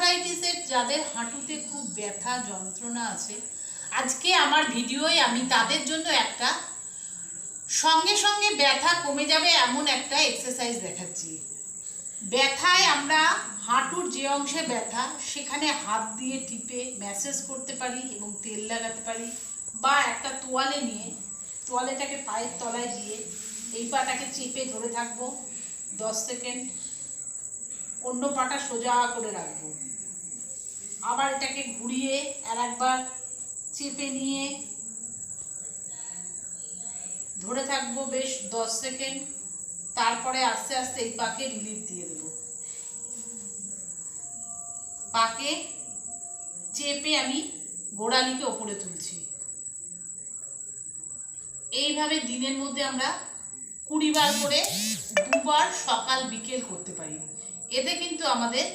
আর্থ্রাইটিসের যাদের হাঁটুতে খুব ব্যথা যন্ত্রণা আছে, আজকে আমার ভিডিওয় আমি তাদের জন্য একটা সঙ্গে সঙ্গে ব্যথা কমে যাবে এমন একটা এক্সারসাইজ দেখাচ্ছি। ব্যথায় আমরা হাঁটুর যে অংশে ব্যথা সেখানে হাত দিয়ে টিপে ম্যাসেজ করতে পারি এবং তেল লাগাতে পারি, বা একটা তোয়ালে নিয়ে তোয়ালেটাকে পায়ের তলায় দিয়ে এই পাটাকে চেপে ধরে থাকবো 10 সেকেন্ড, অন্য পাটা সোজা করে রাখবো, আবার এটাকে ঘুরিয়ে আর একবার চেপে নিয়ে ধরে থাকবো বেশ 10 সেকেন্ড, তারপরে আস্তে আস্তে এই পাকে রিলিফ দিয়ে দেবো। পাকে চেপে আমি গোড়ালিকে ওপরে তুলছি। এইভাবে দিনের মধ্যে আমরা 20 বার করে 2 বার সকাল বিকেল করতে পারি। এতে কিন্তু আমাদের